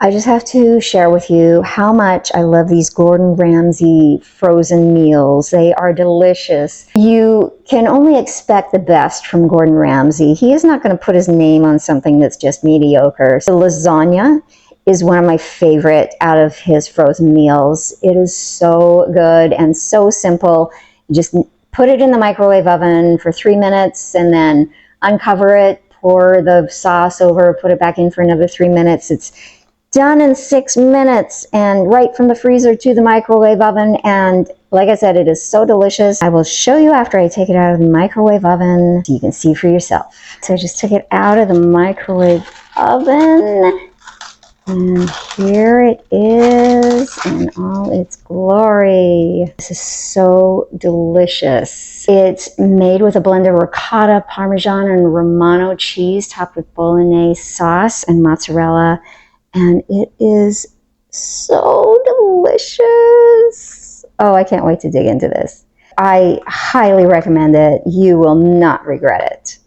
I just have to share with you how much I love these Gordon Ramsay frozen meals. They are delicious. You can only expect the best from Gordon Ramsay. He is not going to put his name on something that's just mediocre. So lasagna is one of my favorite out of his frozen meals. It is so good and so simple. You just put it in the microwave oven for 3 minutes and then uncover it, pour the sauce over, put it back in for another 3 minutes. It's done in 6 minutes and right from the freezer to the microwave oven. And like I said, it is so delicious. I will show you after I take it out of the microwave oven so you can see for yourself. So I just took it out of the microwave oven. And here it is in all its glory. This is so delicious. It's made with a blend of ricotta, Parmesan, and Romano cheese topped with bolognese sauce and mozzarella. And it is so delicious. Oh, I can't wait to dig into this. I highly recommend it. You will not regret it.